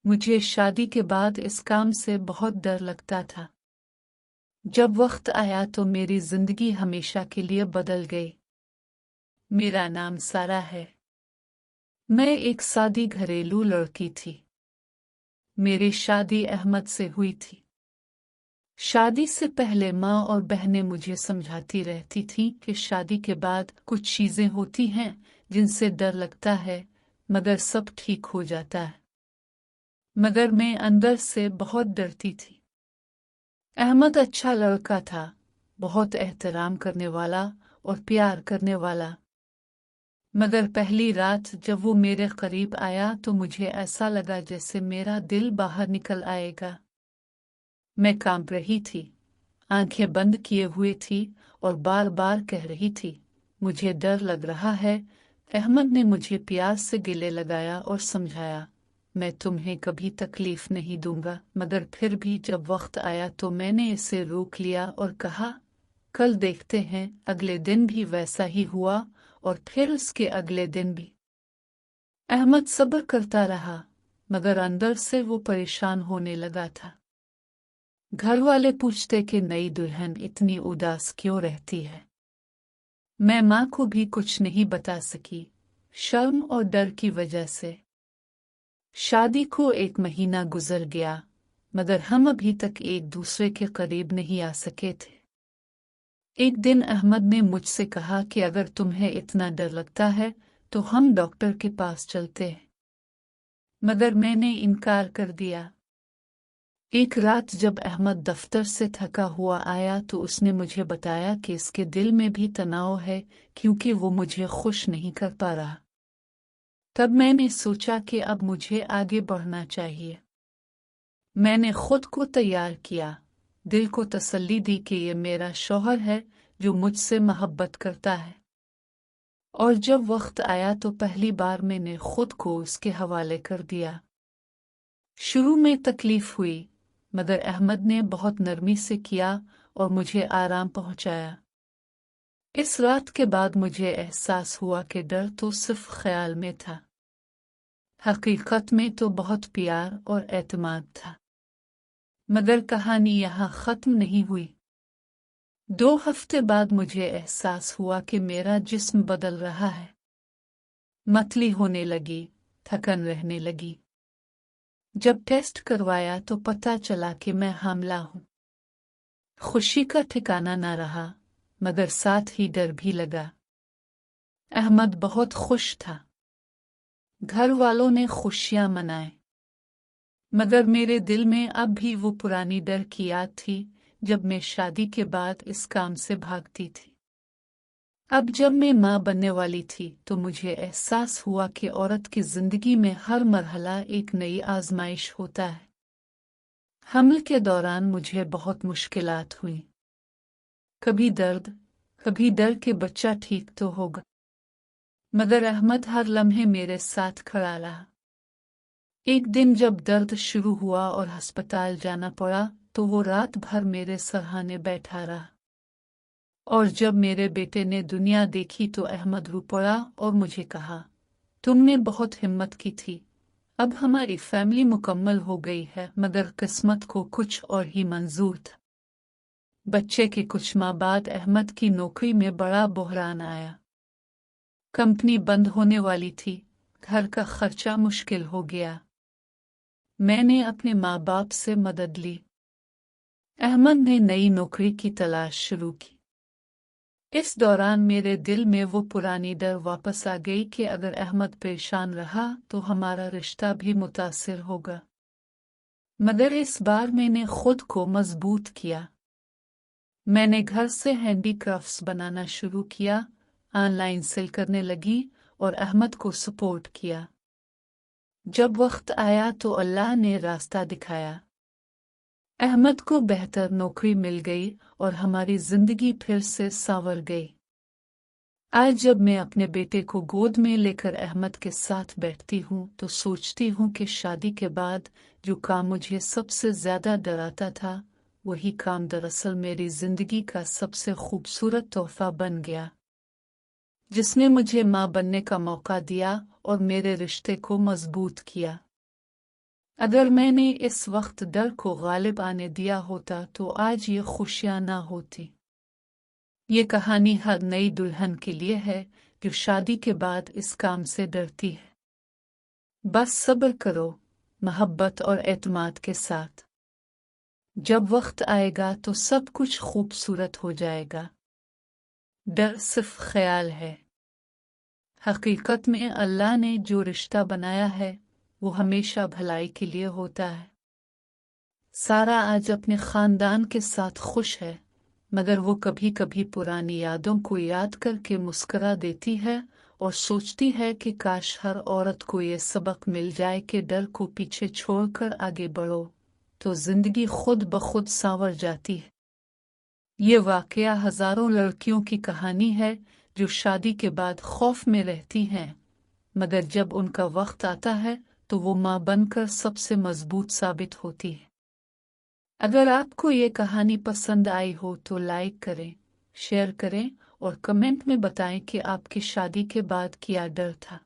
मुझे शादी के बाद इस काम से बहुत डर लगता था। जब वक्त आया तो मेरी जिंदगी हमेशा के लिए बदल गई। मेरा नाम सारा है। मैं एक सादी घरेलू लड़की थी। मेरी शादी अहमद से हुई थी। शादी से पहले माँ और बहनें मुझे समझाती रहती थीं कि शादी के बाद कुछ चीजें होती हैं जिनसे डर लगता है, मगर सब ठीक हो जाता है। मगर मैं अंदर से बहुत डरती थी। अहमद अच्छा लड़का था, बहुत एहतराम करने वाला और प्यार करने वाला। मगर पहली रात जब वो मेरे करीब आया तो मुझे ऐसा लगा जैसे मेरा दिल बाहर निकल आएगा। मैं कांप रही थी, आंखें बंद किए हुए थी और बार बार कह रही थी, मुझे डर लग रहा है। अहमद ने मुझे प्यार से गले लगाया और समझाया, मैं तुम्हें कभी तकलीफ नहीं दूंगा। मगर फिर भी जब वक्त आया तो मैंने इसे रोक लिया और कहा, कल देखते हैं। अगले दिन भी वैसा ही हुआ और फिर उसके अगले दिन भी। अहमद सब्र करता रहा, मगर अंदर से वो परेशान होने लगा था। घर वाले पूछते कि नई दुल्हन इतनी उदास क्यों रहती है। मैं माँ को भी कुछ नहीं बता सकी, शर्म और डर की वजह से। शादी को 1 महीना गुजर गया, मगर हम अभी तक एक दूसरे के करीब नहीं आ सके थे। एक दिन अहमद ने मुझसे कहा कि अगर तुम्हें इतना डर लगता है तो हम डॉक्टर के पास चलते हैं। मगर मैंने इनकार कर दिया। एक रात जब अहमद दफ्तर से थका हुआ आया तो उसने मुझे बताया कि इसके दिल में भी तनाव है क्योंकि वो मुझे खुश नहीं कर पा रहा। तब मैंने सोचा कि अब मुझे आगे बढ़ना चाहिए। मैंने खुद को तैयार किया, दिल को तसल्ली दी कि ये मेरा शौहर है जो मुझसे मोहब्बत करता है। और जब वक्त आया तो पहली बार मैंने खुद को उसके हवाले कर दिया। शुरू में तकलीफ हुई, मगर अहमद ने बहुत नरमी से किया और मुझे आराम पहुंचाया। इस रात के बाद मुझे एहसास हुआ कि डर तो सिर्फ ख्याल में था, हकीकत में तो बहुत प्यार और एतमाद था। मगर कहानी यहाँ खत्म नहीं हुई। 2 हफ्ते बाद मुझे एहसास हुआ कि मेरा जिस्म बदल रहा है। मतली होने लगी, थकन रहने लगी। जब टेस्ट करवाया तो पता चला कि मैं हामिला हूँ। खुशी का ठिकाना न रहा, मगर साथ ही डर भी लगा। अहमद बहुत खुश था। घर वालों ने खुशियां मनाए, मगर मेरे दिल में अब भी वो पुरानी डर की याद थी जब मैं शादी के बाद इस काम से भागती थी। अब जब मैं माँ बनने वाली थी तो मुझे एहसास हुआ कि औरत की जिंदगी में हर मरहला एक नई आजमाइश होता है। हमल के दौरान मुझे बहुत मुश्किलात हुई। कभी दर्द, कभी डर कि बच्चा ठीक तो होगा। मगर अहमद हर लम्हे मेरे साथ खड़ा रहा। एक दिन जब दर्द शुरू हुआ और अस्पताल जाना पड़ा तो वो रात भर मेरे सराहने बैठा रहा। और जब मेरे बेटे ने दुनिया देखी तो अहमद रो पड़ा और मुझे कहा, तुमने बहुत हिम्मत की थी, अब हमारी फैमिली मुकम्मल हो गई है। मगर किस्मत को कुछ और ही मंजूर था। बच्चे के कुछ माह बाद अहमद की नौकरी में बड़ा बहरान आया। कंपनी बंद होने वाली थी, घर का खर्चा मुश्किल हो गया। मैंने अपने माँ बाप से मदद ली। अहमद ने नई नौकरी की तलाश शुरू की। इस दौरान मेरे दिल में वो पुरानी डर वापस आ गई कि अगर अहमद परेशान रहा तो हमारा रिश्ता भी मुतासिर होगा। मगर इस बार मैंने खुद को मजबूत किया। मैंने घर से हैंडीक्राफ्ट्स बनाना शुरू किया, ऑनलाइन सेल करने लगी और अहमद को सपोर्ट किया। जब वक्त आया तो अल्लाह ने रास्ता दिखाया। अहमद को बेहतर नौकरी मिल गई और हमारी जिंदगी फिर से सांवर गई। आज जब मैं अपने बेटे को गोद में लेकर अहमद के साथ बैठती हूँ तो सोचती हूँ कि शादी के बाद जो काम मुझे सबसे ज्यादा डराता था, वही काम दरअसल मेरी जिंदगी का सबसे खूबसूरत तोहफा बन गया, जिसने मुझे माँ बनने का मौका दिया और मेरे रिश्ते को मजबूत किया। अगर मैंने इस वक्त डर को गालिब आने दिया होता तो आज ये खुशियां ना होती। ये कहानी हर नई दुल्हन के लिए है जो शादी के बाद इस काम से डरती है। बस सब्र करो, मोहब्बत और एतमाद के साथ। जब वक्त आएगा तो सब कुछ खूबसूरत हो जाएगा। डर सिर्फ ख्याल है। हकीकत में अल्लाह ने जो रिश्ता बनाया है वो हमेशा भलाई के लिए होता है। सारा आज अपने खानदान के साथ खुश है, मगर वो कभी कभी पुरानी यादों को याद करके मुस्कुरा देती है और सोचती है कि काश हर औरत को ये सबक मिल जाए कि डर को पीछे छोड़कर आगे बढ़ो तो जिंदगी खुद ब खुद सांवर जाती है। ये वाकया हजारों लड़कियों की कहानी है जो शादी के बाद खौफ में रहती हैं, मगर जब उनका वक्त आता है तो वो माँ बनकर सबसे मजबूत साबित होती है। अगर आपको ये कहानी पसंद आई हो तो लाइक करें, शेयर करें और कमेंट में बताएं कि आपकी शादी के बाद क्या डर था।